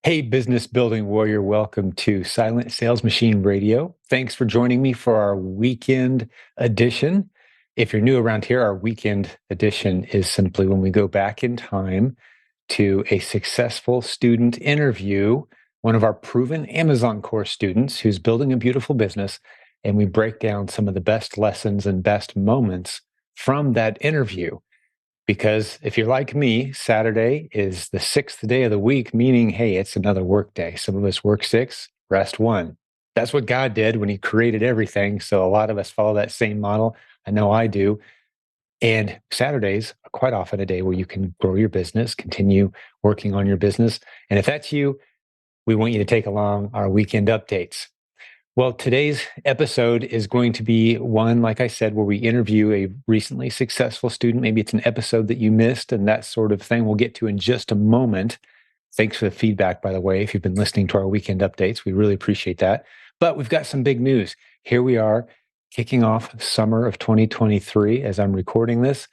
Hey, business building warrior, welcome to Silent Sales Machine Radio. Thanks for joining me for our weekend edition. If you're new around here, our weekend edition is simply when we go back in time to a successful student interview, one of our proven Amazon course students who's building a beautiful business, and we break down some of the best lessons and best moments from that interview. Because if you're like me, Saturday is the sixth day of the week, meaning, hey, it's another work day. Some of us work six, rest one. That's what God did when He created everything. So a lot of us follow that same model. I know I do. And Saturdays are quite often a day where you can grow your business, continue working on your business. And if that's you, we want you to take along our weekend updates. Well, today's episode is going to be one, like I said, where we interview a recently successful student. Maybe it's an episode that you missed and that sort of thing. We'll get to in just a moment. Thanks for the feedback, by the way, if you've been listening to our weekend updates. We really appreciate that. But we've got some big news. Here we are kicking off summer of 2023 as I'm recording this.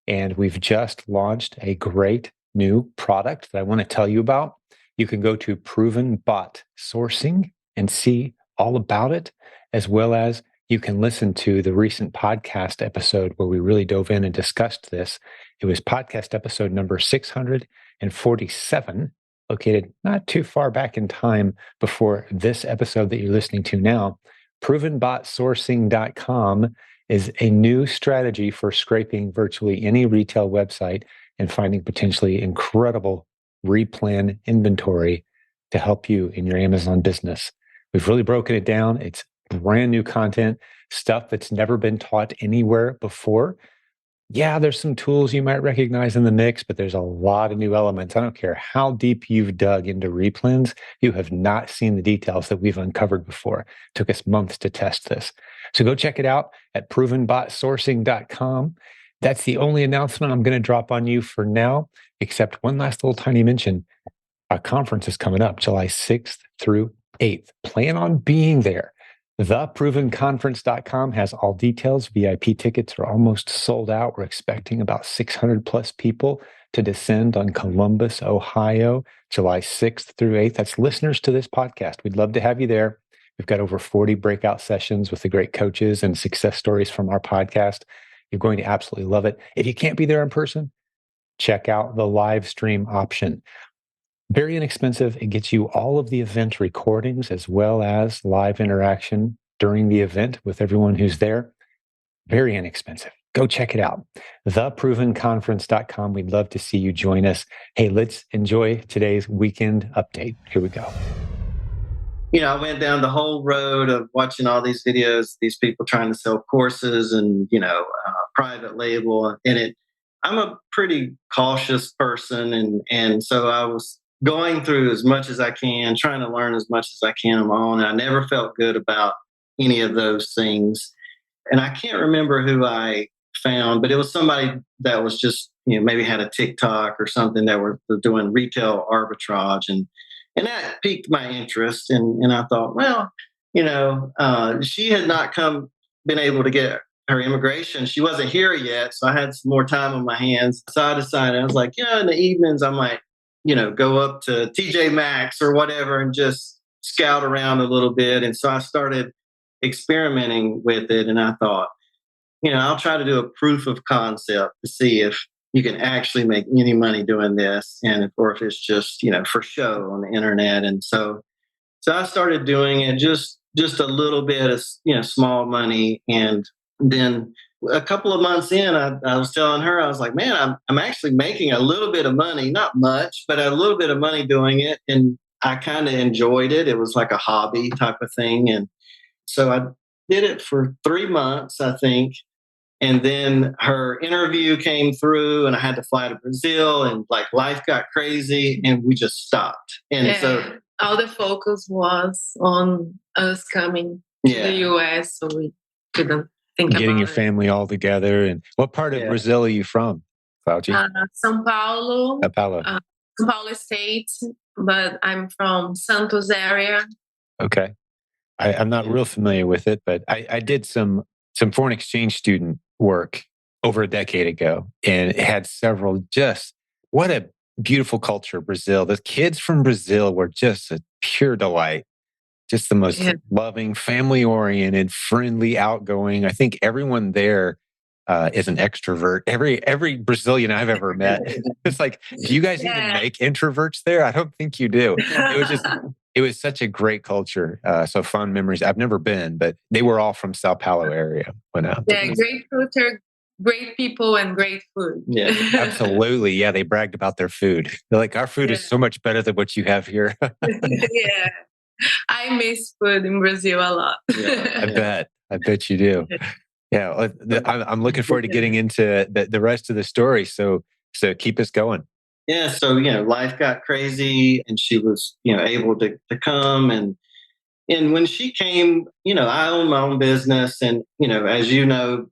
And we've just launched a great new product that I want to tell you about. You can go to Proven Bot Sourcing and see all about it, as well as you can listen to the recent podcast episode where we really dove in and discussed this. It was podcast episode number 647, located not too far back in time before this episode that you're listening to now. Provenbotsourcing.com is a new strategy for scraping virtually any retail website and finding potentially incredible replan inventory to help you in your Amazon business. We've really broken it down. It's brand new content, stuff that's never been taught anywhere before. Yeah, there's some tools you might recognize in the mix, but there's a lot of new elements. I don't care how deep you've dug into replens, you have not seen the details that we've uncovered before. It took us months to test this. So go check it out at provenbotsourcing.com. That's the only announcement I'm going to drop on you for now, except one last little tiny mention. Our conference is coming up July 6th through 8th. Plan on being there. Theprovenconference.com has all details. VIP tickets are almost sold out. We're expecting about 600 plus people to descend on Columbus, Ohio, July 6th through 8th. That's listeners to this podcast. We'd love to have you there. We've got over 40 breakout sessions with the great coaches and success stories from our podcast. You're going to absolutely love it. If you can't be there in person, check out the live stream option. Very inexpensive. It gets you all of the event recordings as well as live interaction during the event with everyone who's there. Very inexpensive. Go check it out. Theprovenconference.com. We'd love to see you join us. Hey, let's enjoy today's weekend update. Here we go. I went down the whole road of watching all these videos, these people trying to sell courses and, private label. I'm a pretty cautious person. And so I was going through as much as I can, trying to learn as much as I can on my own. And I never felt good about any of those things. And I can't remember who I found, but it was somebody that was just, maybe had a TikTok or something that were doing retail arbitrage. And that piqued my interest. And I thought, well, she had not been able to get her immigration. She wasn't here yet. So I had some more time on my hands. So I decided, I was like, in the evenings, I might, go up to TJ Maxx or whatever and just scout around a little bit. And so I started experimenting with it. And I thought, I'll try to do a proof of concept to see if you can actually make any money doing this, or if it's just for show on the internet. And so I started doing it just a little bit of small money, and then a couple of months in, I was telling her, I was like, man, I'm actually making a little bit of money, not much, but a little bit of money doing it, and I kind of enjoyed it. It was like a hobby type of thing, and so I did it for 3 months, I think. And then her interview came through and I had to fly to Brazil, and like life got crazy and we just stopped. And so all the focus was on us coming to the US, so we couldn't think about getting your family all together. And what part of Brazil are you from, Claudia? São Paulo. São Paulo. São Paulo State, but I'm from Santos area. Okay. I'm not real familiar with it, but I did some foreign exchange student work over a decade ago, and it had several what a beautiful culture, Brazil. The kids from Brazil were just a pure delight. Just the most loving, family oriented, friendly, outgoing. I think everyone there is an extrovert. Every Brazilian I've ever met, it's like, do you guys even make introverts there? I don't think you do. It was such a great culture. So fond memories. I've never been, but they were all from Sao Paulo area. Great culture, great people, and great food. Yeah, absolutely. Yeah, they bragged about their food. They're like, our food is so much better than what you have here. Yeah. I miss food in Brazil a lot. I bet you do. Yeah, I'm looking forward to getting into the rest of the story. So keep us going. Yeah, so life got crazy, and she was able to come, and when she came, I own my own business, and as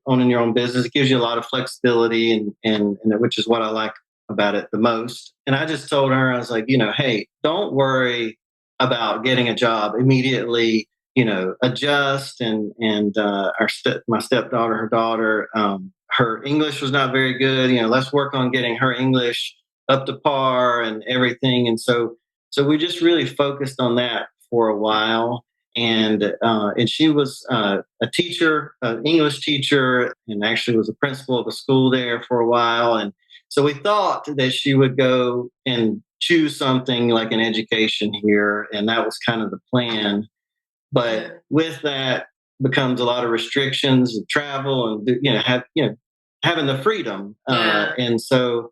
owning your own business, it gives you a lot of flexibility, and which is what I like about it the most. And I just told her, I was like, hey, don't worry about getting a job immediately. Adjust, and my stepdaughter, her daughter, her English was not very good. Let's work on getting her English up to par and everything. And so we just really focused on that for a while. And she was a teacher, an English teacher, and actually was a principal of a school there for a while. And so we thought that she would go and choose something like an education here, and that was kind of the plan. But with that becomes a lot of restrictions and travel, and having the freedom. And so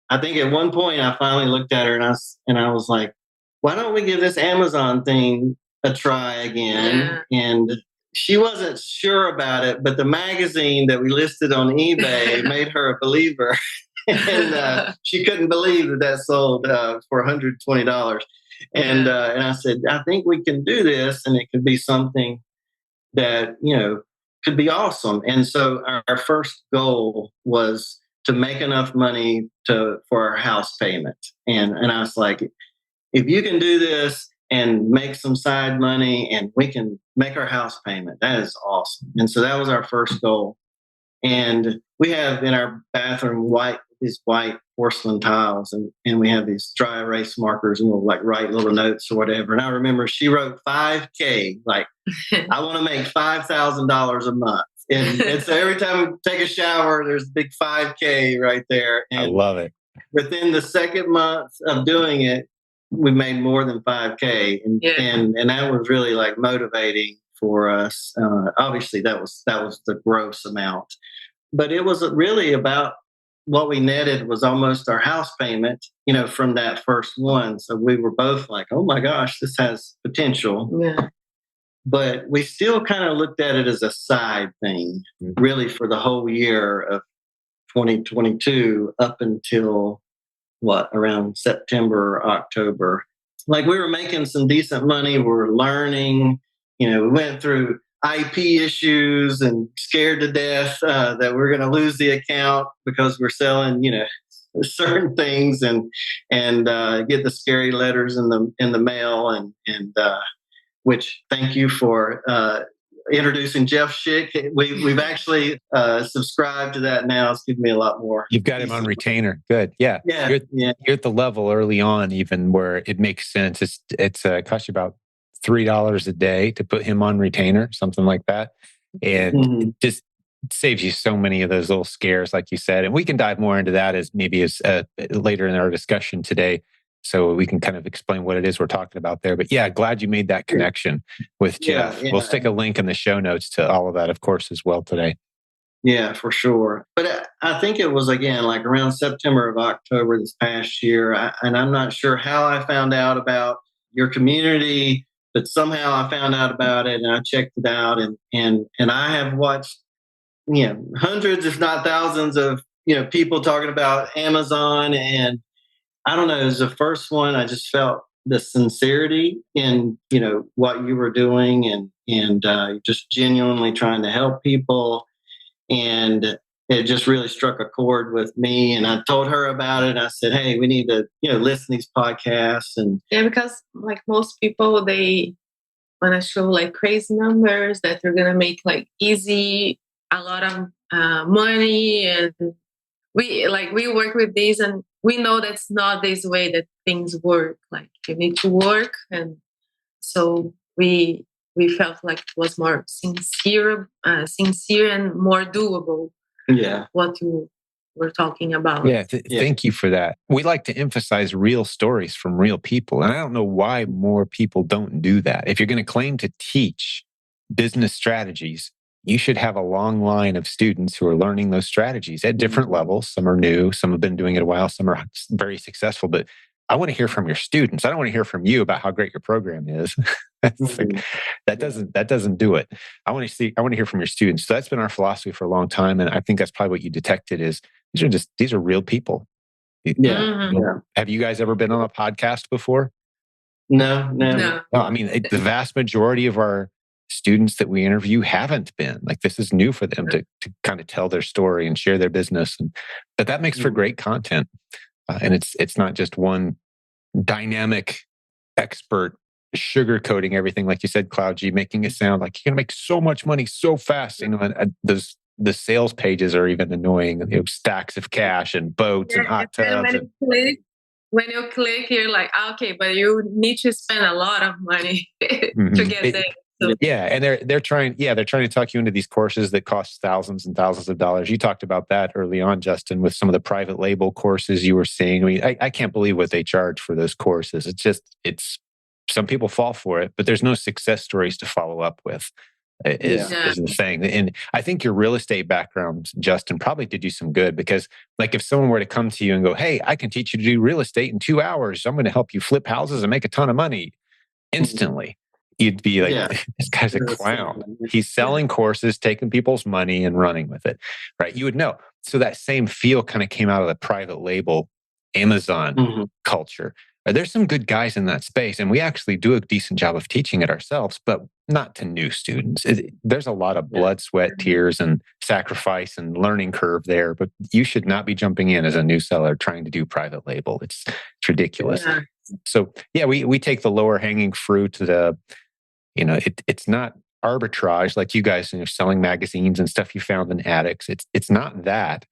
I think at one point I finally looked at her, and I was like, why don't we give this Amazon thing a try again? And she wasn't sure about it, but the magazine that we listed on eBay made her a believer. And she couldn't believe that sold for $120. And I said, I think we can do this, and it could be something that could be awesome. And so our first goal was to make enough money for our house payment. And I was like, if you can do this and make some side money, and we can make our house payment, that is awesome. And so that was our first goal. And we have in our bathroom these white porcelain tiles, and we have these dry erase markers, and we'll like write little notes or whatever. And I remember she wrote 5K, like, I want to make $5,000 a month. And so every time we take a shower, there's a big 5K right there. And I love it. Within the second month of doing it, we made more than 5K. And that was really like motivating for us. Obviously that was the gross amount, but it was really about what we netted was almost our house payment, from that first one. So we were both like, oh my gosh, this has potential. Yeah. But we still kind of looked at it as a side thing, really, for the whole year of 2022 up until around September or October. Like, we were making some decent money. We were learning, we went through IP issues and scared to death that we're going to lose the account because we're selling, certain things, and get the scary letters in the mail, and which, thank you for introducing Jeff Schick. We've actually subscribed to that now. It's given me a lot more. You've got him on retainer. Good. Yeah. You're at the level early on, even where it makes sense. It's costs you about $3 a day to put him on retainer, something like that. And it just saves you so many of those little scares, like you said. And we can dive more into that as later in our discussion today, so we can kind of explain what it is we're talking about there. But yeah, glad you made that connection with Jeff. We'll stick a link in the show notes to all of that, of course, as well today. Yeah, for sure. But I think it was, again, like around September of October this past year. And I'm not sure how I found out about your community, but somehow I found out about it, and I checked it out, and I have watched, hundreds, if not thousands of, people talking about Amazon. And I don't know, it was the first one. I just felt the sincerity in, what you were doing, and just genuinely trying to help people. And it just really struck a chord with me. And I told her about it. I said, hey, we need to, listen to these podcasts. And because like most people, they want to show like crazy numbers that they're going to make like easy, a lot of money. And we work with these, and we know that's not this way that things work. Like you need to work, and so we felt like it was more sincere and more doable. Yeah. What you were talking about. Yeah, thank you for that. We like to emphasize real stories from real people. And I don't know why more people don't do that. If you're going to claim to teach business strategies, you should have a long line of students who are learning those strategies at different levels. Some are new, some have been doing it a while, some are very successful. But I want to hear from your students. I don't want to hear from you about how great your program is. That doesn't do it. I want to hear from your students. So that's been our philosophy for a long time. And I think that's probably what you detected is these are real people. Yeah. Have you guys ever been on a podcast before? No. I mean, the vast majority of our students that we interview haven't been. Like, this is new for them to kind of tell their story and share their business. But that makes for great content. And it's not just one dynamic expert sugarcoating everything, like you said, Cloud G, making it sound like you're going to make so much money so fast. And the sales pages are even annoying. Stacks of cash and boats and hot tubs. When you click, you're like, okay, but you need to spend a lot of money to get there. So. Yeah, and they're trying to talk you into these courses that cost thousands and thousands of dollars. You talked about that early on, Justin, with some of the private label courses you were seeing. I mean, I can't believe what they charge for those courses. It's some people fall for it, but there's no success stories to follow up with. Is the thing. And I think your real estate background, Justin, probably did you some good, because like if someone were to come to you and go, hey, I can teach you to do real estate in 2 hours. I'm going to help you flip houses and make a ton of money instantly. You'd be like, this guy's a clown. He's selling courses, taking people's money and running with it, right? You would know. So that same feel kind of came out of the private label Amazon culture. There's some good guys in that space, and we actually do a decent job of teaching it ourselves, but not to new students. There's a lot of blood, sweat, tears, and sacrifice and learning curve there, but you should not be jumping in as a new seller trying to do private label. It's ridiculous. Yeah. So we take the lower hanging fruit. It's not arbitrage like you guys selling magazines and stuff you found in attics. It's not that.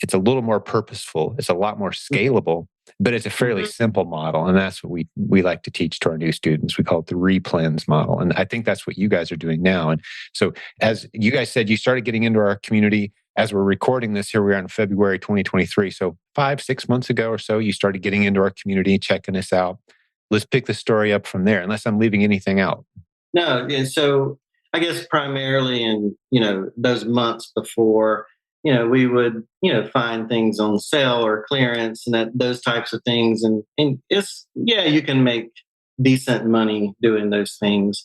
It's a little more purposeful. It's a lot more scalable, but it's a fairly simple model. And that's what we like to teach to our new students. We call it the replens model. And I think that's what you guys are doing now. And so as you guys said, you started getting into our community as we're recording this. Here we are in February 2023. So 5-6 months ago or so, you started getting into our community, checking us out. Let's pick the story up from there, unless I'm leaving anything out. No. And so I guess primarily in, those months before, we would, find things on sale or clearance and those types of things. And it's, you can make decent money doing those things.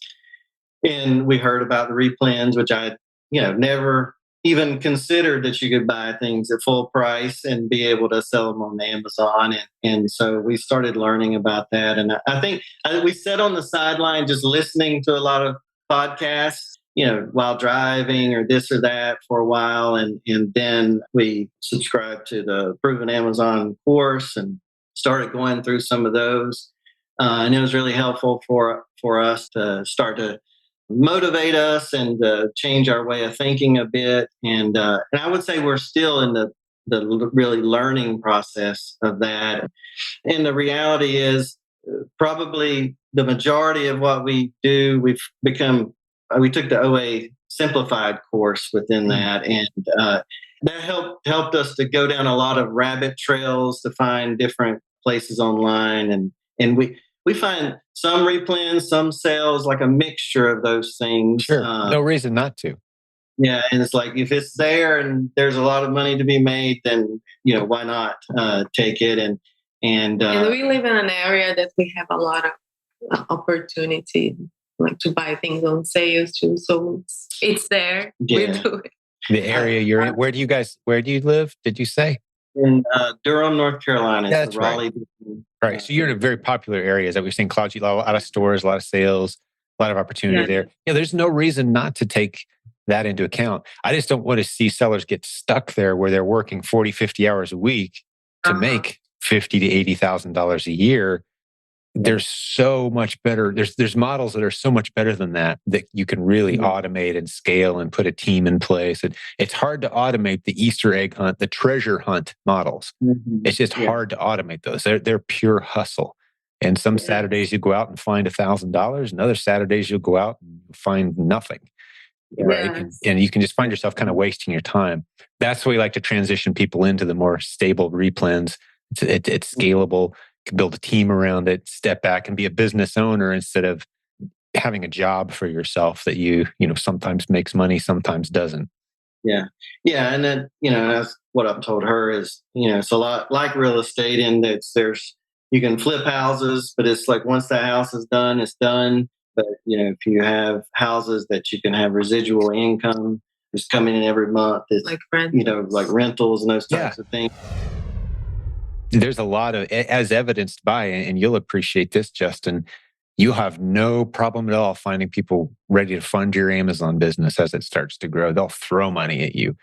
And we heard about the replens, which I, never even considered that you could buy things at full price and be able to sell them on Amazon. And so we started learning about that. And I think we sat on the sideline just listening to a lot of podcasts, while driving or this or that for a while. And then we subscribed to the Proven Amazon course and started going through some of those. And it was really helpful for us to start to motivate us and change our way of thinking a bit. And I would say we're still in the really learning process of that. And the reality is probably the majority of what we do, we took the OA Simplified course within that, and that helped us to go down a lot of rabbit trails to find different places online, and we find some replens, some sales, like a mixture of those things. Sure, no reason not to. Yeah, and it's like if it's there and there's a lot of money to be made, then why not take it? And we live in an area that we have a lot of opportunity, like to buy things on sales too. So it's there. Yeah. We do it. The area you're in. Where do you live? Did you say? In Durham, North Carolina. That's Raleigh. Right. So you're in a very popular area, as we were saying, Cloud G, a lot of stores, a lot of sales, a lot of opportunity there. Yeah, there's no reason not to take that into account. I just don't want to see sellers get stuck there where they're working 40, 50 hours a week to make $50,000 to $80,000 a year. there's so much better. There's models that are so much better than that you can really automate and scale and put a team in place. It's hard to automate the Easter egg hunt, the treasure hunt models. It's just hard to automate those. They're pure hustle. And some Saturdays you go out and find $1,000, and other Saturdays you'll go out and find nothing. Right. And you can just find yourself kind of wasting your time. That's why we like to transition people into the more stable replens. It's scalable. You can build a team around it, step back and be a business owner instead of having a job for yourself that you sometimes makes money, sometimes doesn't. Yeah. Yeah. And then, that's what I've told her is, it's a lot like real estate in that you can flip houses, but it's like once the house is done, it's done. But, if you have houses that you can have residual income just coming in every month, it's like rentals. Like rentals and those types of things. There's a lot of, as evidenced by, and you'll appreciate this, Justin, you have no problem at all finding people ready to fund your Amazon business as it starts to grow. They'll throw money at you.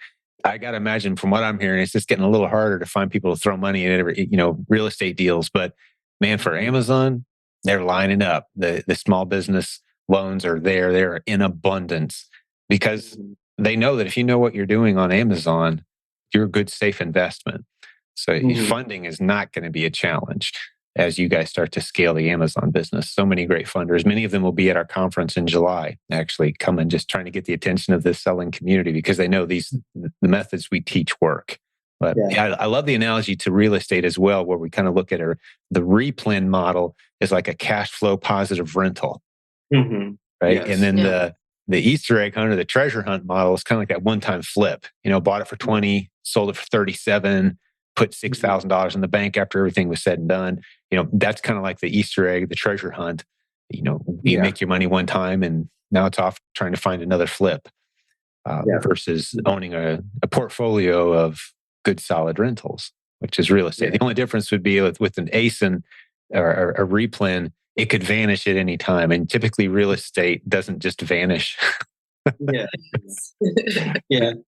I got to imagine from what I'm hearing, it's just getting a little harder to find people to throw money at real estate deals. But man, for Amazon, they're lining up. The small business loans are there. They're in abundance because they know that if you know what you're doing on Amazon, you're a good, safe investment. So funding is not going to be a challenge as you guys start to scale the Amazon business. So many great funders. Many of them will be at our conference in July, actually coming, just trying to get the attention of this selling community because they know the methods we teach work. But I love the analogy to real estate as well, where we kind of look at the replen model is like a cash flow positive rental, right? Yes. And then the Easter egg hunt or the treasure hunt model is kind of like that one-time flip. Bought it for 20, sold it for 37, put $6,000 in the bank after everything was said and done. That's kind of like the Easter egg, the treasure hunt. You make your money one time and now it's off trying to find another flip versus owning a portfolio of good solid rentals, which is real estate. The only difference would be with an ASIN or a replen, it could vanish at any time. And typically real estate doesn't just vanish. Yeah.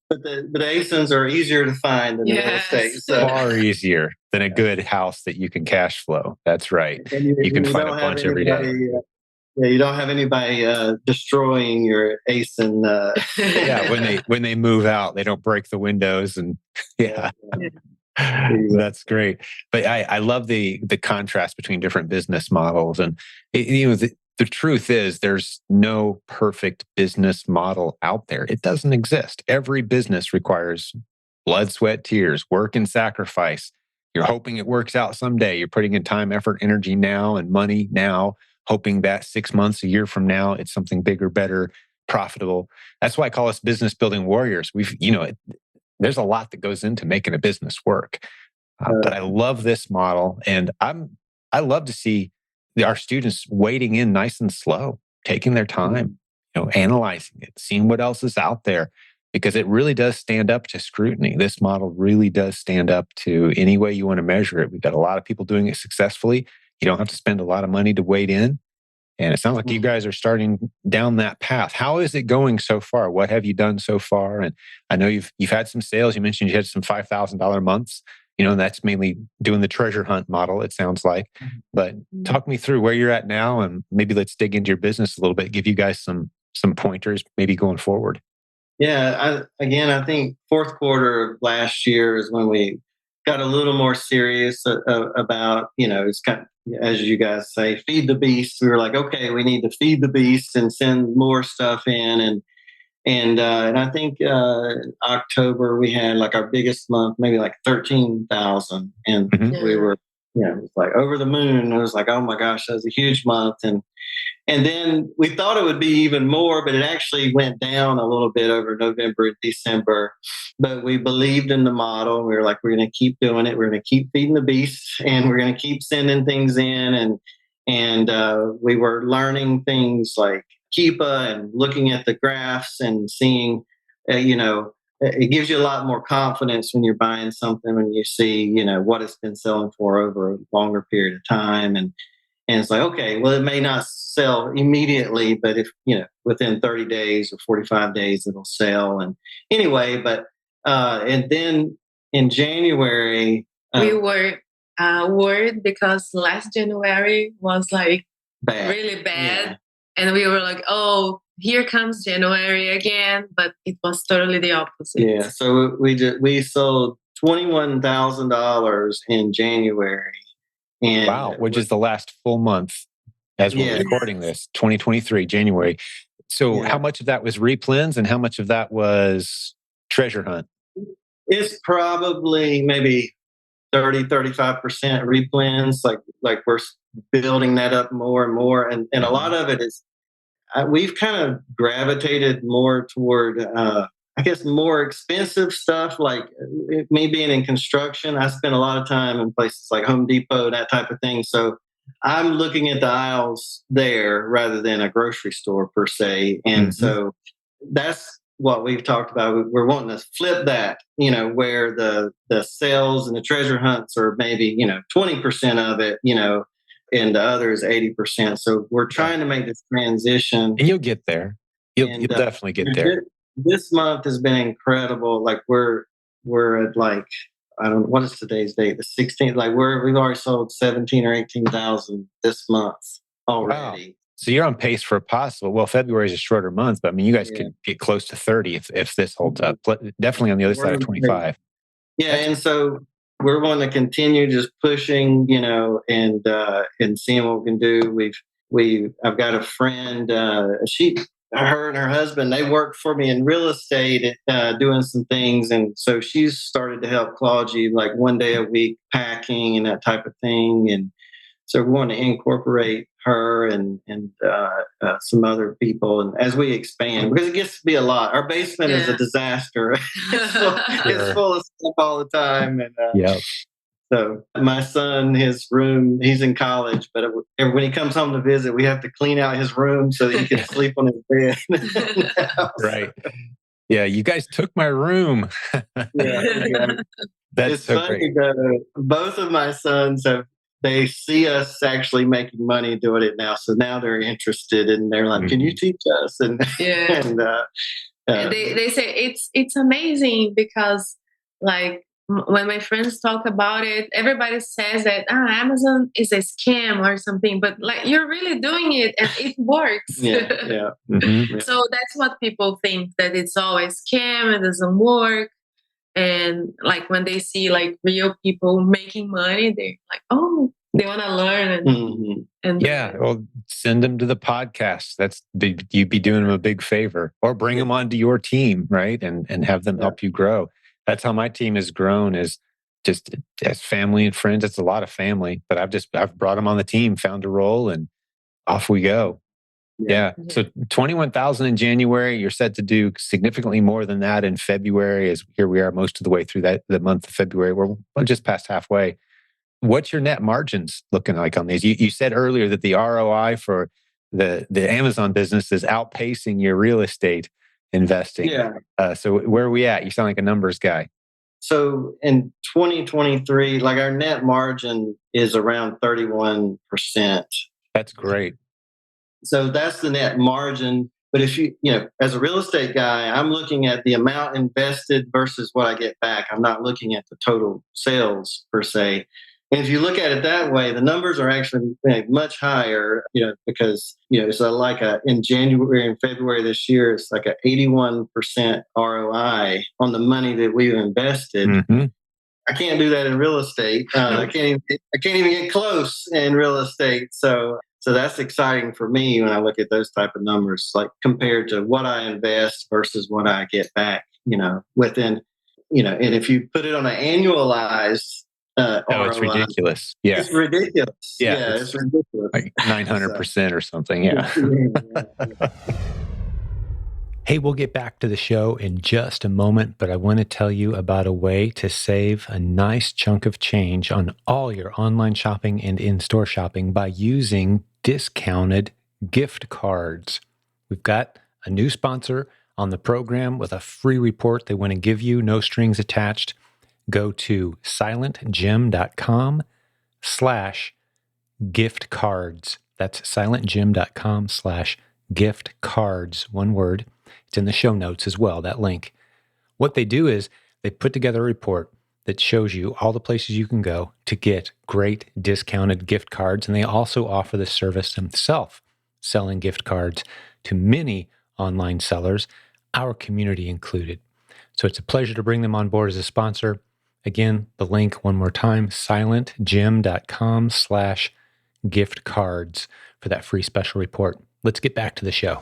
But the ASINs are easier to find than the real estate. So. Far easier than a good house that you can cash flow. That's right. You can find a bunch every day. You don't have anybody destroying your ASIN. When they move out, they don't break the windows and That's great. But I love the contrast between different business models. And the truth is there's no perfect business model out there. It doesn't exist. Every business requires blood, sweat, tears, work, and sacrifice. You're hoping it works out someday. You're putting in time, effort, energy now, and money now, hoping that 6 months, a year from now, it's something bigger, better, profitable. That's why I call us business building warriors. There's a lot that goes into making a business work. But I love this model, and I love to see our students wading in nice and slow, taking their time, analyzing it, seeing what else is out there, because it really does stand up to scrutiny. This model really does stand up to any way you want to measure it. We've got a lot of people doing it successfully. You don't have to spend a lot of money to wade in. And it sounds like you guys are starting down that path. How is it going so far? What have you done so far? And I know you've had some sales. You mentioned you had some $5,000 months. And that's mainly doing the treasure hunt model, it sounds like. But talk me through where you're at now, and maybe let's dig into your business a little bit, give you guys some pointers maybe going forward. Yeah, I think fourth quarter of last year is when we got a little more serious about, it's kind of, as you guys say, feed the beast. We were like, okay, we need to feed the beast and send more stuff in. And I think October we had like our biggest month, maybe like 13,000, and we were, it was like over the moon. It was like, oh my gosh, that was a huge month, and then we thought it would be even more, but it actually went down a little bit over November and December. But we believed in the model. We were like, we're going to keep doing it. We're going to keep feeding the beast, and we're going to keep sending things in, and we were learning things like Keepa and looking at the graphs and seeing, it gives you a lot more confidence when you're buying something, when you see, what it's been selling for over a longer period of time. And it's like, okay, well, it may not sell immediately, but if, within 30 days or 45 days, it'll sell. And anyway, and then in January, worried because last January was like really bad. Yeah. And we were like, oh, here comes January again. But it was totally the opposite. Yeah. So we sold $21,000 in January. And Wow, which is the last full month as we're recording this, 2023, January. So how much of that was replens and how much of that was treasure hunt? It's probably maybe 35% replens. Like we're building that up more and more. And a lot of it is, we've kind of gravitated more toward, I guess, more expensive stuff. Like me being in construction, I spend a lot of time in places like Home Depot, that type of thing. So I'm looking at the aisles there rather than a grocery store per se. And so that's what we've talked about. We're wanting to flip that, where the sales and the treasure hunts are maybe, 20% of it, and the other is 80%. So we're trying to make this transition. And you'll get there. You'll definitely get there. This month has been incredible. Like we're at like, I don't know, what is today's date? The 16th. Like we've already sold 17 or 18,000 this month already. Wow. So you're on pace for a possible. Well, February is a shorter month, but I mean, you guys could get close to 30 if this holds up. Definitely on the other side of 25. Yeah, and so we're wanting to continue just pushing, and seeing what we can do. I've got a friend. Her and her husband, they work for me in real estate, doing some things, and so she's started to help Claudia like one day a week packing and that type of thing, and so we want to incorporate her and some other people, and as we expand, because it gets to be a lot. Our basement is a disaster. It's full of stuff all the time, and so my son, his room, he's in college, but when he comes home to visit, we have to clean out his room so that he can sleep on his bed. Right. Yeah, you guys took my room. Yeah. That's it's so funny great. though. Both of my sons they see us actually making money doing it now. So now they're interested and they're like, can you teach us? And, they say it's amazing because like when my friends talk about it, everybody says that Amazon is a scam or something, but like you're really doing it and it works. So that's what people think, that it's always scam, it doesn't work. And like when they see like real people making money, they're like, oh, they want to learn. Well, send them to the podcast. You'd be doing them a big favor, or bring them onto your team, right? And have them help you grow. That's how my team has grown, is just as family and friends. It's a lot of family, but I've brought them on the team, found a role, and off we go. So 21,000 in January. You're set to do significantly more than that in February. As here we are, most of the way through the month of February. We're just past halfway. What's your net margins looking like on these? You said earlier that the ROI for the Amazon business is outpacing your real estate investing. So where are we at? You sound like a numbers guy. So in 2023, like our net margin is around 31%. That's great. So that's the net margin. But if as a real estate guy, I'm looking at the amount invested versus what I get back. I'm not looking at the total sales per se. And if you look at it that way, the numbers are actually much higher, because, so like in January and February this year, it's like a 81% ROI on the money that we've invested. I can't do that in real estate. I can't even get close in real estate. So that's exciting for me when I look at those type of numbers, like compared to what I invest versus what I get back, within, and if you put it on an annualized ROI, it's ridiculous. Yeah. It's ridiculous. Yeah, it's ridiculous. Like 900% or something. Yeah. Hey, we'll get back to the show in just a moment, but I want to tell you about a way to save a nice chunk of change on all your online shopping and in-store shopping by using discounted gift cards. We've got a new sponsor on the program with a free report they want to give you, no strings attached. Go to silentjim.com/gift cards. That's silentjim.com/gift cards, one word. It's in the show notes as well, that link. What they do is they put together a report that shows you all the places you can go to get great discounted gift cards. And they also offer the service themselves, selling gift cards to many online sellers, our community included. So it's a pleasure to bring them on board as a sponsor. Again, the link one more time, silentjimdotcom/gift cards for that free special report. Let's get back to the show.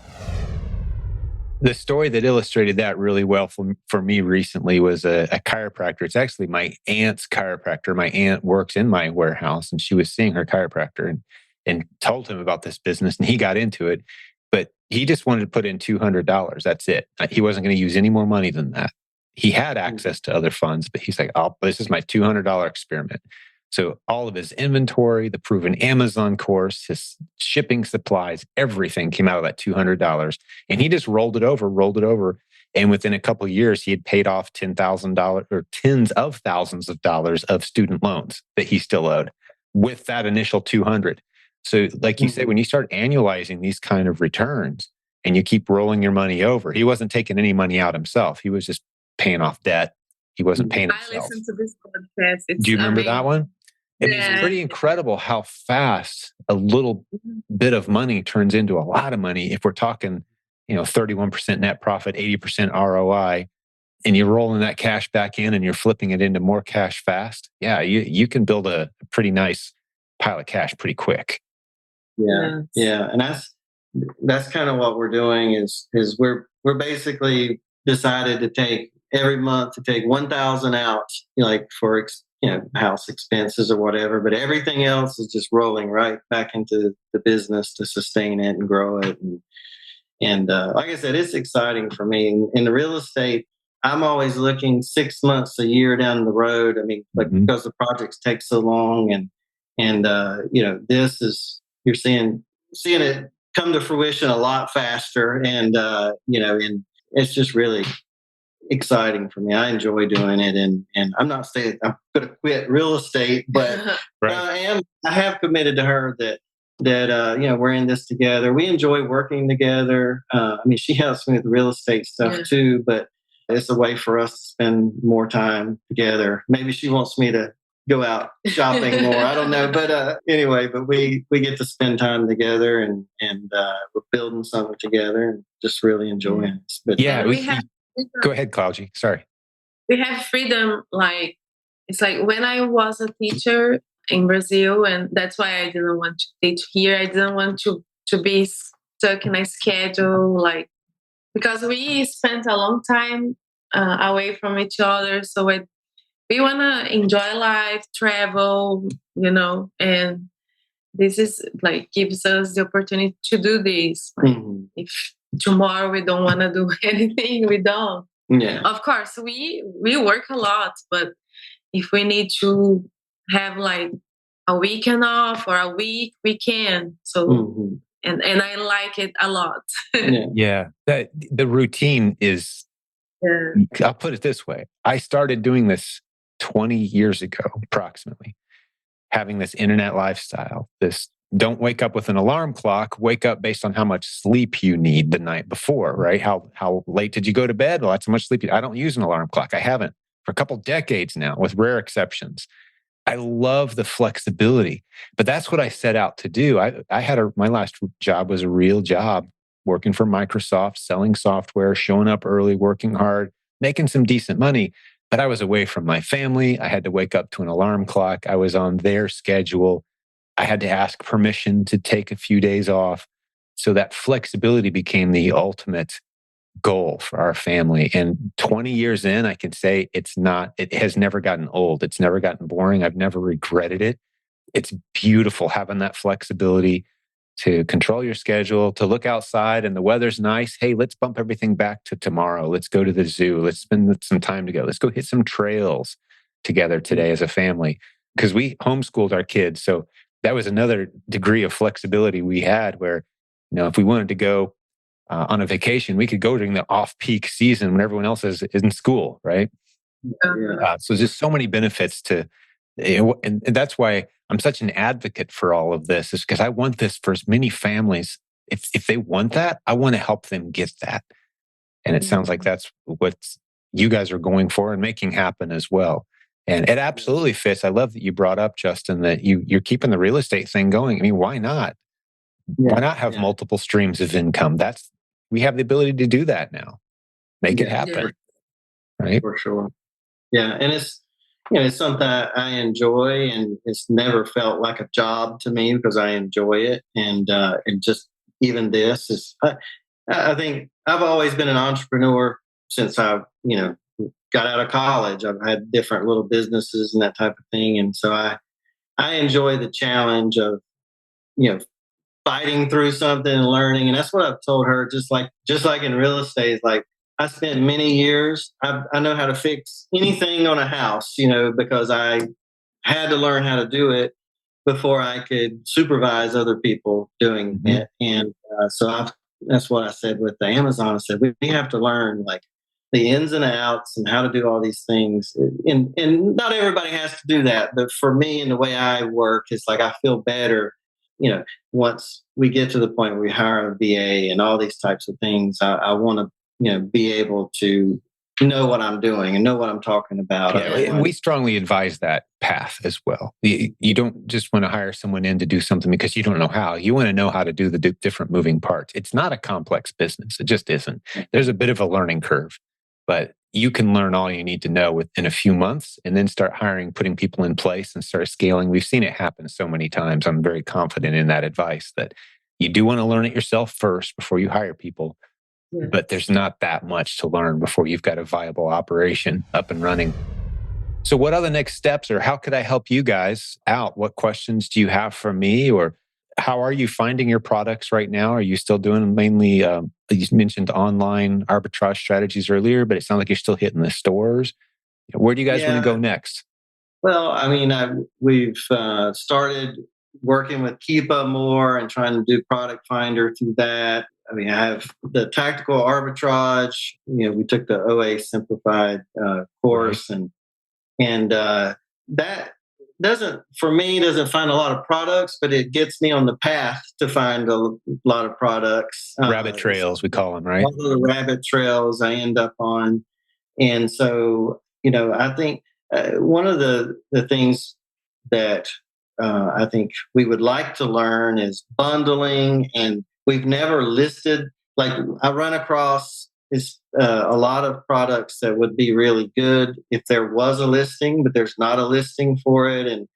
The story that illustrated that really well for me recently was a chiropractor. It's actually my aunt's chiropractor. My aunt works in my warehouse, and she was seeing her chiropractor and told him about this business, and he got into it. But he just wanted to put in $200. That's it. He wasn't going to use any more money than that. He had access to other funds, but he's like, "Oh, this is my $200 experiment." So all of his inventory, the proven Amazon course, his shipping supplies, everything came out of that $200. And he just rolled it over. And within a couple of years, he had paid off $10,000 or tens of thousands of dollars of student loans that he still owed with that initial 200. So like you said, when you start annualizing these kind of returns and you keep rolling your money over, he wasn't taking any money out himself. He was just paying off debt. He wasn't paying I himself. listen to this podcast. It's Do you remember amazing. that one? It's Yeah. pretty incredible how fast a little bit of money turns into a lot of money. If we're talking, 31% net profit, 80% ROI, and you're rolling that cash back in and you're flipping it into more cash fast. Yeah, you can build a pretty nice pile of cash pretty quick. Yeah, yeah, and that's kind of what we're doing is we're basically decided to take every month to take 1,000 out, like for house expenses or whatever, but everything else is just rolling right back into the business to sustain it and grow it. And like I said, it's exciting for me. In the real estate, I'm always looking 6 months, a year down the road. I mean, because the projects take so long, and this is you're seeing it come to fruition a lot faster, and and it's just really exciting for me. I enjoy doing it, and I'm not saying I'm going to quit real estate, but Right. I have committed to her that we're in this together. We enjoy working together. I mean, she helps me with the real estate stuff too, but it's a way for us to spend more time together. Maybe she wants me to go out shopping more. I don't know, but anyway, but we get to spend time together, and we're building something together, and just really enjoying it. But Yeah, go ahead, Claudia. Sorry. We have freedom. Like, it's like when I was a teacher in Brazil, and that's why I didn't want to teach here. I didn't want to be stuck in a schedule, like, because we spent a long time away from each other. So we want to enjoy life, travel, and this is like gives us the opportunity to do this. Like, if tomorrow we don't want to do anything, we don't. Yeah. Of course, we work a lot, but if we need to have like a weekend off or a week, we can. So and I like it a lot. Yeah. The routine is, I'll put it this way. I started doing this 20 years ago, approximately, having this internet lifestyle, this don't wake up with an alarm clock, wake up based on how much sleep you need the night before, right? How late did you go to bed? Well, that's how much sleep. I don't use an alarm clock. I haven't for a couple decades now, with rare exceptions. I love the flexibility, but that's what I set out to do. I had my last job was a real job, working for Microsoft, selling software, showing up early, working hard, making some decent money. But I was away from my family. I had to wake up to an alarm clock. I was on their schedule. I had to ask permission to take a few days off. So that flexibility became the ultimate goal for our family. And 20 years in, I can say it has never gotten old. It's never gotten boring. I've never regretted it. It's beautiful having that flexibility to control your schedule, to look outside and the weather's nice. Hey, let's bump everything back to tomorrow. Let's go to the zoo. Let's spend some time together. Let's go hit some trails together today as a family, because we homeschooled our kids. So that was another degree of flexibility we had where, if we wanted to go on a vacation, we could go during the off-peak season when everyone else is in school, right? So just so many benefits to, and that's why I'm such an advocate for all of this, is because I want this for as many families. If they want that, I want to help them get that. And it sounds like that's what you guys are going for and making happen as well. And it absolutely fits. I love that you brought up, Justin, that you're keeping the real estate thing going. I mean, why not? Why not have multiple streams of income? We have the ability to do that now. Make it happen. Right? For sure. Yeah. And it's something I enjoy, and it's never felt like a job to me because I enjoy it. And just even this is, I think I've always been an entrepreneur since I, got out of college. I've had different little businesses and that type of thing. And so I enjoy the challenge of, fighting through something and learning. And that's what I've told her, just like in real estate, like I spent many years, I know how to fix anything on a house, because I had to learn how to do it before I could supervise other people doing it. And that's what I said with the Amazon. I said, we have to learn like the ins and outs and how to do all these things. And not everybody has to do that. But for me and the way I work, it's like I feel better, once we get to the point where we hire a VA and all these types of things. I want to, be able to know what I'm doing and know what I'm talking about. Yeah, and we strongly advise that path as well. You don't just want to hire someone in to do something because you don't know how. You want to know how to do the different moving parts. It's not a complex business. It just isn't. There's a bit of a learning curve, but you can learn all you need to know within a few months and then start putting people in place and start scaling. We've seen it happen so many times. I'm very confident in that advice that you do want to learn it yourself first before you hire people. But there's not that much to learn before you've got a viable operation up and running. So what are the next steps, or how could I help you guys out? What questions do you have for me, or how are you finding your products right now? Are you still doing mainly, you mentioned online arbitrage strategies earlier, but it sounds like you're still hitting the stores. Where do you guys want to go next? Well, I mean, we've started working with Keepa more and trying to do product finder through that. I mean, I have the tactical arbitrage. We took the OA simplified course, and that doesn't find a lot of products, but it gets me on the path to find a lot of products. Rabbit trails, we call them, right? All the rabbit trails I end up on, and so I think one of the things that I think we would like to learn is bundling, and we've never listed. Like I run across a lot of products that would be really good if there was a listing, but there's not a listing for it, and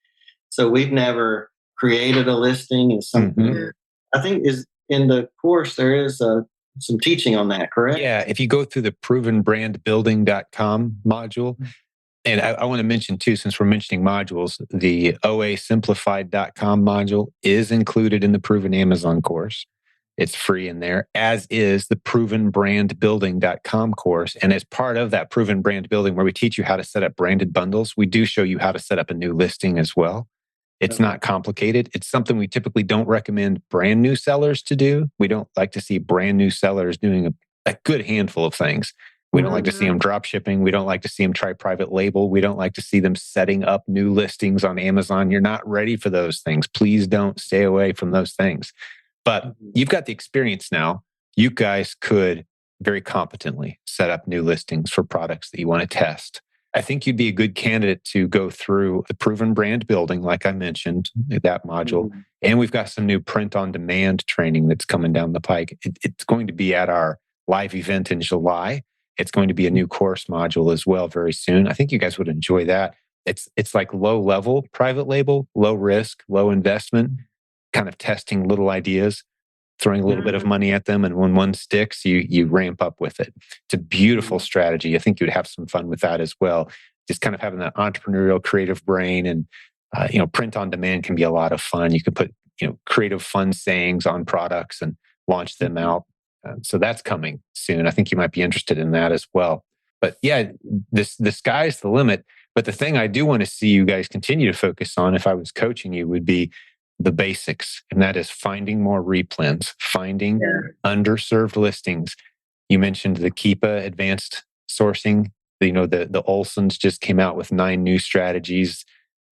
so we've never created a listing. And something I think is in the course there is some teaching on that, correct? Yeah, if you go through the provenbrandbuilding.com module. And I want to mention too, since we're mentioning modules, the oasimplified.com module is included in the Proven Amazon course. It's free in there, as is the provenbrandbuilding.com course. And as part of that Proven Brand Building, where we teach you how to set up branded bundles, we do show you how to set up a new listing as well. It's not complicated. It's something we typically don't recommend brand new sellers to do. We don't like to see brand new sellers doing a good handful of things. We don't like to see them drop shipping. We don't like to see them try private label. We don't like to see them setting up new listings on Amazon. You're not ready for those things. Please don't stay away from those things. But you've got the experience now. You guys could very competently set up new listings for products that you want to test. I think you'd be a good candidate to go through the Proven Brand Building, like I mentioned, that module. And we've got some new print on demand training that's coming down the pike. It's going to be at our live event in July. It's going to be a new course module as well very soon. I think you guys would enjoy that. It's like low level private label, low risk, low investment, kind of testing little ideas, throwing a little bit of money at them. And when one sticks, you ramp up with it. It's a beautiful strategy. I think you'd have some fun with that as well. Just kind of having that entrepreneurial creative brain, and print on demand can be a lot of fun. You can put creative fun sayings on products and launch them out. So that's coming soon. I think you might be interested in that as well. But yeah, the sky's the limit. But the thing I do want to see you guys continue to focus on, if I was coaching you, would be the basics. And that is finding more replens, finding underserved listings. You mentioned the Keepa advanced sourcing. The Olsons just came out with 9 new strategies.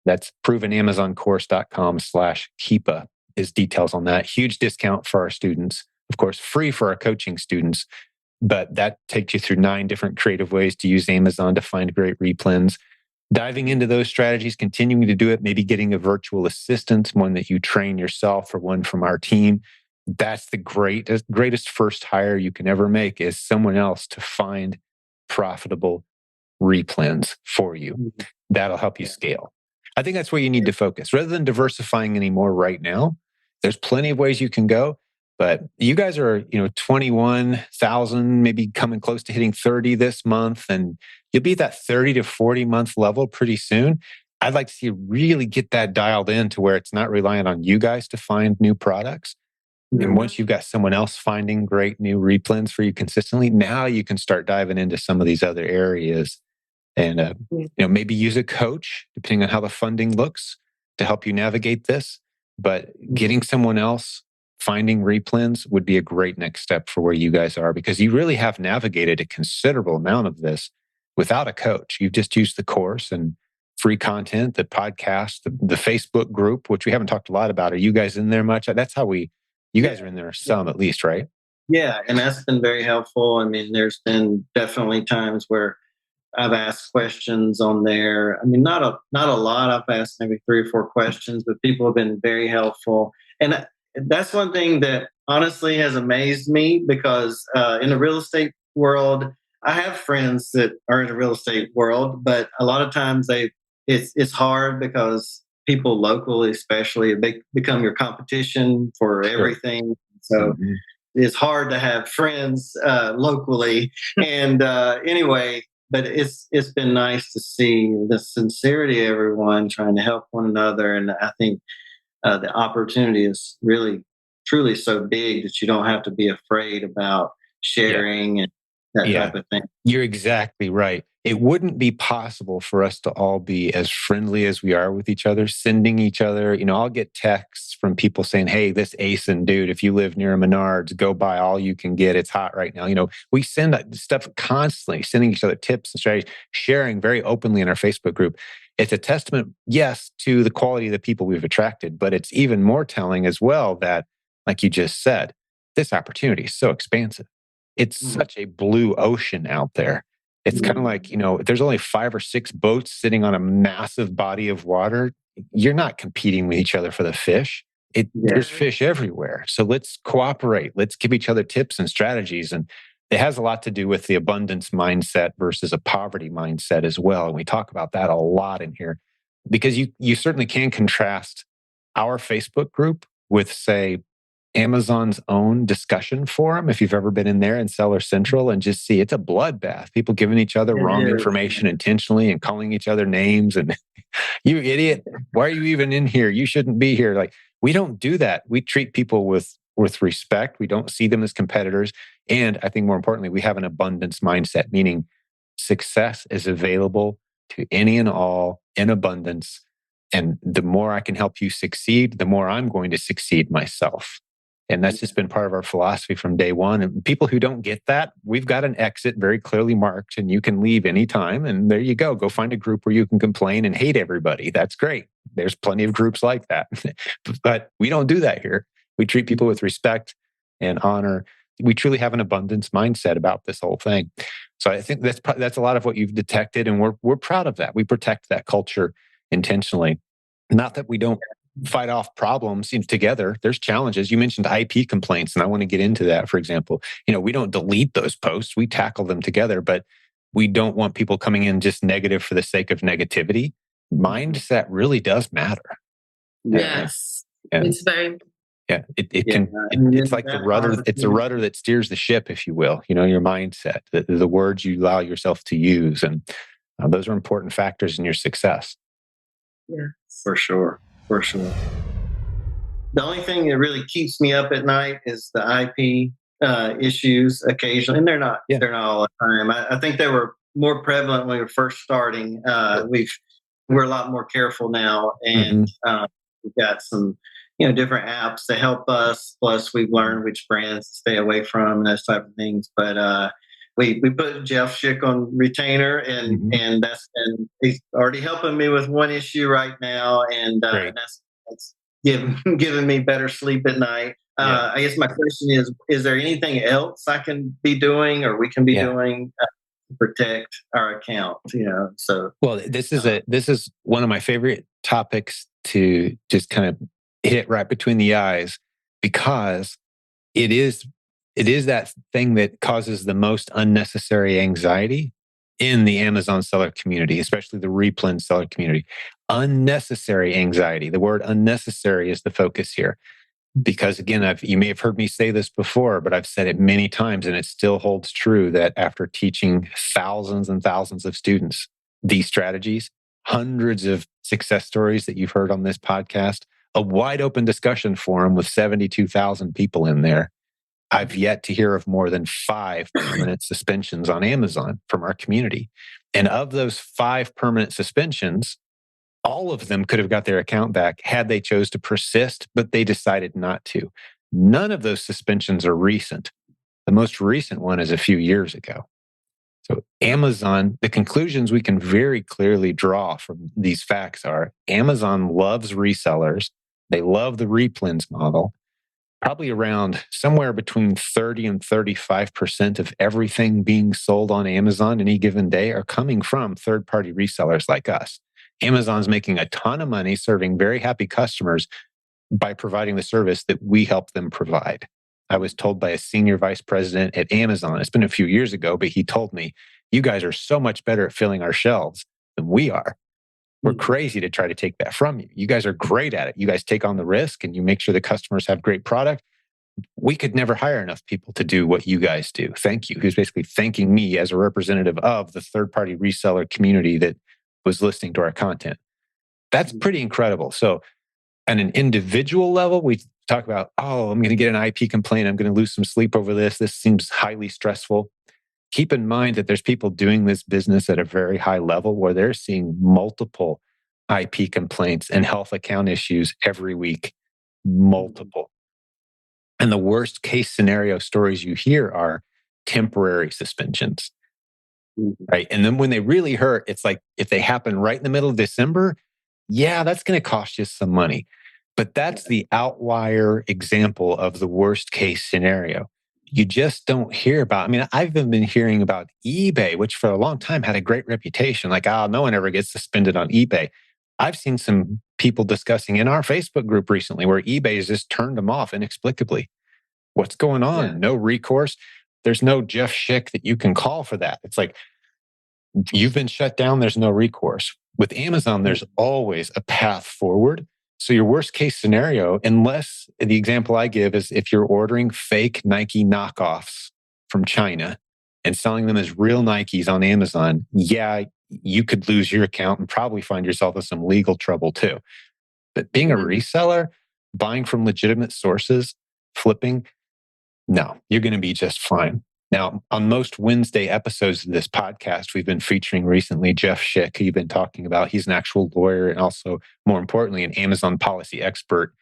That's provenamazoncourse.com/Keepa is details on that. Huge discount for our students. Of course, free for our coaching students, but that takes you through 9 different creative ways to use Amazon to find great replens. diving into those strategies, continuing to do it, maybe getting a virtual assistant, one that you train yourself or one from our team. That's the greatest first hire you can ever make, is someone else to find profitable replens for you. That'll help you scale. I think that's where you need to focus rather than diversifying anymore right now. There's plenty of ways you can go, but you guys are, 21,000, maybe coming close to hitting 30 this month, and you'll be at that 30 to 40 month level pretty soon. I'd like to see you really get that dialed in to where it's not reliant on you guys to find new products. And once you've got someone else finding great new replens for you consistently, now you can start diving into some of these other areas and maybe use a coach, depending on how the funding looks, to help you navigate this. But getting someone else finding replens would be a great next step for where you guys are, because you really have navigated a considerable amount of this without a coach. You've just used the course and free content, the podcast, the Facebook group, which we haven't talked a lot about. Are you guys in there much? That's how you guys are in there some at least, right? Yeah, and that's been very helpful. I mean, there's been definitely times where I've asked questions on there. I mean, not a lot. I've asked maybe 3 or 4 questions, but people have been very helpful. And that's one thing that honestly has amazed me, because in the real estate world, I have friends that are in the real estate world, but a lot of times it's hard because people locally, especially, they become your competition for everything. So it's hard to have friends locally. And anyway, but it's been nice to see the sincerity of everyone trying to help one another. And I think the opportunity is really, truly so big that you don't have to be afraid about sharing and that type of thing. You're exactly right. It wouldn't be possible for us to all be as friendly as we are with each other, sending each other, I'll get texts from people saying, hey, this ASIN dude, if you live near a Menards, go buy all you can get. It's hot right now. We send stuff constantly, sending each other tips and strategies, sharing very openly in our Facebook group. It's a testament, yes, to the quality of the people we've attracted, but it's even more telling as well that, like you just said, this opportunity is so expansive. It's such a blue ocean out there. It's kind of like, if there's only 5 or 6 boats sitting on a massive body of water, you're not competing with each other for the fish. There's fish everywhere. So let's cooperate. Let's give each other tips and strategies. And it has a lot to do with the abundance mindset versus a poverty mindset as well. And we talk about that a lot in here, because you certainly can contrast our Facebook group with, say, Amazon's own discussion forum, if you've ever been in there, in Seller Central, and just see it's a bloodbath. People giving each other wrong information intentionally and calling each other names and you idiot, why are you even in here? You shouldn't be here. Like, we don't do that. We treat people with respect. We don't see them as competitors. And I think more importantly, we have an abundance mindset, meaning success is available to any and all in abundance. And the more I can help you succeed, the more I'm going to succeed myself. And that's just been part of our philosophy from day one. And people who don't get that, we've got an exit very clearly marked, and you can leave anytime. And there you go. Go find a group where you can complain and hate everybody. That's great. There's plenty of groups like that. But we don't do that here. We treat people with respect and honor. We truly have an abundance mindset about this whole thing. So I think that's a lot of what you've detected, and we're proud of that. We protect that culture intentionally. Not that we don't fight off problems together. There's challenges. You mentioned IP complaints, and I want to get into that. For example, we don't delete those posts. We tackle them together, but we don't want people coming in just negative for the sake of negativity. Mindset really does matter. Yes, and it's very. It's like the rudder. It's a rudder that steers the ship, if you will. Your mindset, the words you allow yourself to use, and those are important factors in your success. Yeah, for sure. For sure. The only thing that really keeps me up at night is the IP issues occasionally, and they're not all the time. I think they were more prevalent when we were first starting. We're a lot more careful now, and we've got some different apps to help us. Plus, we've learned which brands to stay away from and those type of things. But we put Jeff Schick on retainer, and he's already helping me with one issue right now, and that's giving me better sleep at night. I guess my question is there anything else I can be doing or we can be doing protect our account. So Well, this is one of my favorite topics to just kind of hit right between the eyes, because it is that thing that causes the most unnecessary anxiety in the Amazon seller community, especially the replen seller community. Unnecessary anxiety. The word unnecessary is the focus here. Because again, you may have heard me say this before, but I've said it many times, and it still holds true that after teaching thousands and thousands of students these strategies, hundreds of success stories that you've heard on this podcast, a wide open discussion forum with 72,000 people in there, I've yet to hear of more than 5 permanent suspensions on Amazon from our community. And of those 5 permanent suspensions, all of them could have got their account back had they chose to persist, but they decided not to. None of those suspensions are recent. The most recent one is a few years ago. So Amazon, the conclusions we can very clearly draw from these facts are Amazon loves resellers. They love the replens model. Probably around somewhere between 30 and 35% of everything being sold on Amazon any given day are coming from third-party resellers like us. Amazon's making a ton of money serving very happy customers by providing the service that we help them provide. I was told by a senior vice president at Amazon, it's been a few years ago, but he told me, you guys are so much better at filling our shelves than we are. We're crazy to try to take that from you. You guys are great at it. You guys take on the risk and you make sure the customers have great product. We could never hire enough people to do what you guys do. Thank you. He was basically thanking me as a representative of the third-party reseller community that was listening to our content. That's pretty incredible. So on an individual level, we talk about, oh, I'm going to get an IP complaint. I'm going to lose some sleep over this. This seems highly stressful. Keep in mind that there's people doing this business at a very high level where they're seeing multiple IP complaints and health account issues every week. Multiple. And the worst case scenario stories you hear are temporary suspensions. Right. And then when they really hurt, it's like if they happen right in the middle of December, yeah, that's going to cost you some money. But that's the outlier example of the worst case scenario. You just don't hear about. I mean, I've been hearing about eBay, which for a long time had a great reputation. Like, oh, no one ever gets suspended on eBay. I've seen some people discussing in our Facebook group recently where eBay has just turned them off inexplicably. What's going on? Yeah. No recourse. There's no Jeff Schick that you can call for that. It's like, you've been shut down. There's no recourse. With Amazon, there's always a path forward. So your worst case scenario, unless the example I give is if you're ordering fake Nike knockoffs from China and selling them as real Nikes on Amazon, yeah, you could lose your account and probably find yourself in some legal trouble too. But being a reseller, buying from legitimate sources, flipping, no, you're going to be just fine. Now, on most Wednesday episodes of this podcast, we've been featuring recently Jeff Schick, who you've been talking about. He's an actual lawyer and also, more importantly, an Amazon policy expert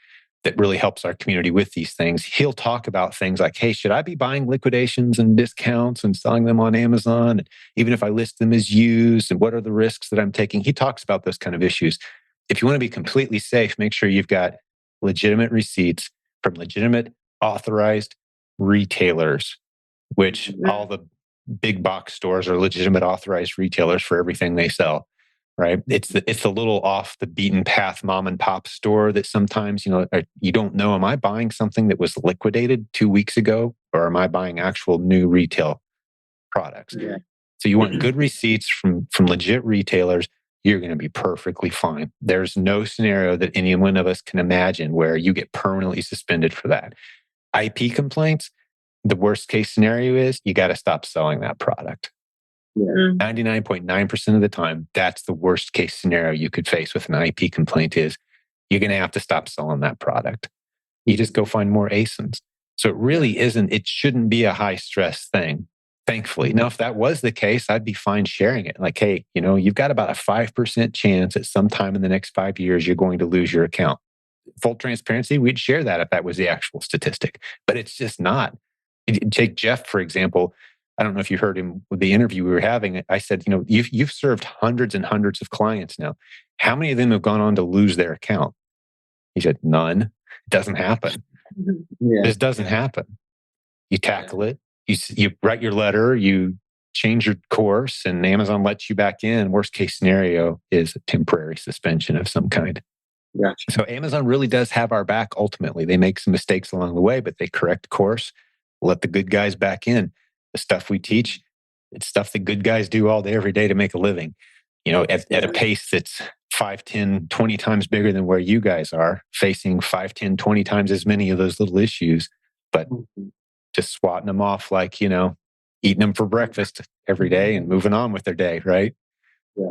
that really helps our community with these things. He'll talk about things like, hey, should I be buying liquidations and discounts and selling them on Amazon? And even if I list them as used, and what are the risks that I'm taking? He talks about those kind of issues. If you want to be completely safe, make sure you've got legitimate receipts from legitimate authorized retailers, which all the big box stores are legitimate authorized retailers for everything they sell, right? It's the little off the beaten path mom and pop store that sometimes, you don't know, am I buying something that was liquidated 2 weeks ago or am I buying actual new retail products? Yeah. So you want good receipts from legit retailers, you're going to be perfectly fine. There's no scenario that any one of us can imagine where you get permanently suspended for that. IP complaints, the worst case scenario is you got to stop selling that product. Yeah. 99.9% of the time, that's the worst case scenario you could face with an IP complaint is you're going to have to stop selling that product. You just go find more ASINs. So it shouldn't be a high stress thing, thankfully. Now, if that was the case, I'd be fine sharing it. Like, hey, you've got about a 5% chance at some time in the next 5 years, you're going to lose your account. Full transparency, we'd share that if that was the actual statistic, but it's just not. Take Jeff, for example. I don't know if you heard him with the interview we were having. I said, you've served hundreds and hundreds of clients now. How many of them have gone on to lose their account? He said, none. It doesn't happen. Yeah. This doesn't happen. You tackle it. You write your letter. You change your course and Amazon lets you back in, worst case scenario is a temporary suspension of some kind. Gotcha. So Amazon really does have our back ultimately. They make some mistakes along the way, but they correct course, let the good guys back in. The stuff we teach, it's stuff that good guys do all day, every day to make a living, at a pace that's 5, 10, 20 times bigger than where you guys are, facing 5, 10, 20 times as many of those little issues, but just swatting them off like, eating them for breakfast every day and moving on with their day, right? Yeah.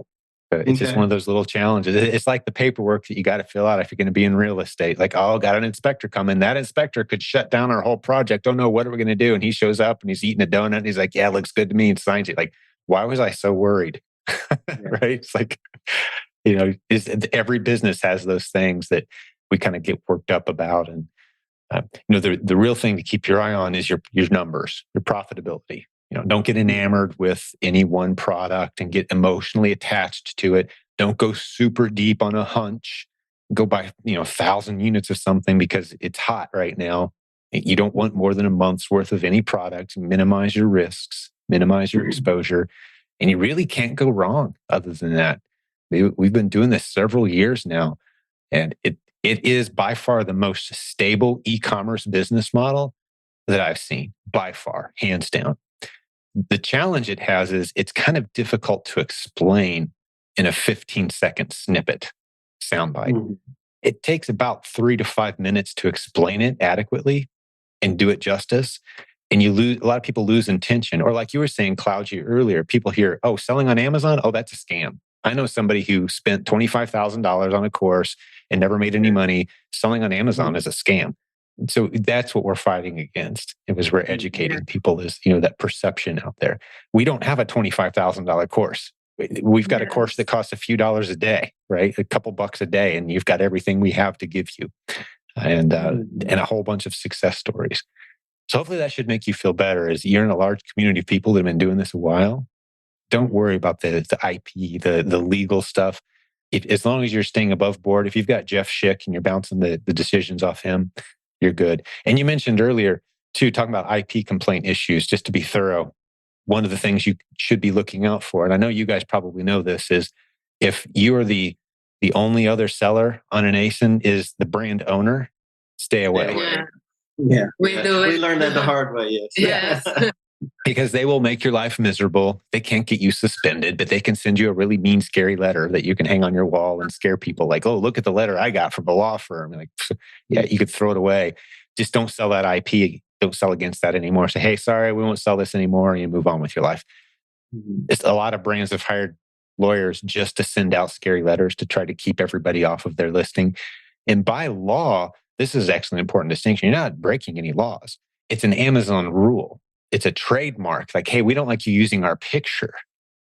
It's just one of those little challenges. It's like the paperwork that you got to fill out if you're going to be in real estate. Like, oh, got an inspector coming. That inspector could shut down our whole project. Oh no, what are we going to do? And he shows up and he's eating a donut and he's like, yeah, it looks good to me, and signs it. Like, why was I so worried? Right? It's like, every business has those things that we kind of get worked up about. And, the real thing to keep your eye on is your numbers, your profitability. Don't get enamored with any one product and get emotionally attached to it. Don't go super deep on a hunch. Go buy, 1,000 units of something because it's hot right now. You don't want more than a month's worth of any product. Minimize your risks, minimize your exposure. And you really can't go wrong other than that. We've been doing this several years now, and it is by far the most stable e-commerce business model that I've seen, by far, hands down. The challenge it has is it's kind of difficult to explain in a 15-second snippet soundbite. It takes about 3 to 5 minutes to explain it adequately and do it justice. And a lot of people lose intention. Or like you were saying, Cloudy, earlier, people hear, oh, selling on Amazon? Oh, that's a scam. I know somebody who spent $25,000 on a course and never made any money. Selling on Amazon is a scam. So that's what we're fighting against. It was we're educating people is, that perception out there. We don't have a $25,000 course. We've got a course that costs a few dollars a day, right? A couple bucks a day, and you've got everything we have to give you, and a whole bunch of success stories. So hopefully that should make you feel better. As you're in a large community of people that have been doing this a while, don't worry about the IP, the legal stuff. As long as you're staying above board, if you've got Jeff Schick and you're bouncing the decisions off him, you're good. And you mentioned earlier, too, talking about IP complaint issues, just to be thorough, one of the things you should be looking out for, and I know you guys probably know this, is if you are the only other seller on an ASIN is the brand owner, stay away. Yeah. We do it. We learned that the hard way, yes. Because they will make your life miserable. They can't get you suspended, but they can send you a really mean, scary letter that you can hang on your wall and scare people like, oh, look at the letter I got from a law firm. Like, yeah, you could throw it away. Just don't sell that IP. Don't sell against that anymore. Say, hey, sorry, we won't sell this anymore. And you move on with your life. It's a lot of brands have hired lawyers just to send out scary letters to try to keep everybody off of their listing. And by law, this is actually an important distinction. You're not breaking any laws. It's an Amazon rule. It's a trademark. Like, hey, we don't like you using our picture.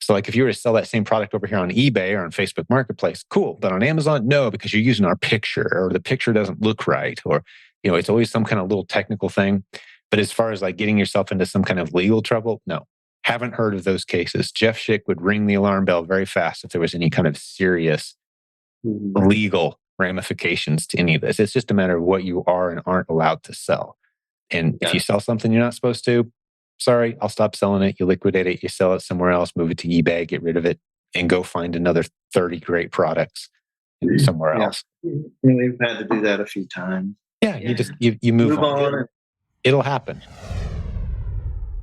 So like if you were to sell that same product over here on eBay or on Facebook Marketplace, cool. But on Amazon, no, because you're using our picture or the picture doesn't look right. Or, it's always some kind of little technical thing. But as far as like getting yourself into some kind of legal trouble, no. Haven't heard of those cases. Jeff Schick would ring the alarm bell very fast if there was any kind of serious legal ramifications to any of this. It's just a matter of what you are and aren't allowed to sell. And if you sell something you're not supposed to, sorry, I'll stop selling it. You liquidate it, you sell it somewhere else, move it to eBay, get rid of it, and go find another 30 great products somewhere else. We've had to do that a few times. Yeah, you move on. It'll happen.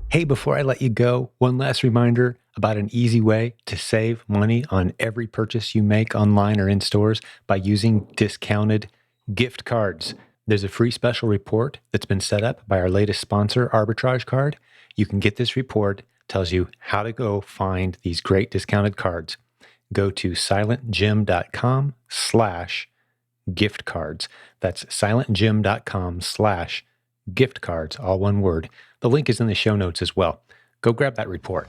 Hey, before I let you go, one last reminder about an easy way to save money on every purchase you make online or in stores by using discounted gift cards. There's a free special report that's been set up by our latest sponsor, Arbitrage Card. You can get this report, tells you how to go find these great discounted cards. Go to silentjim.com/gift cards. That's silentjim.com/gift cards, all one word. The link is in the show notes as well. Go grab that report.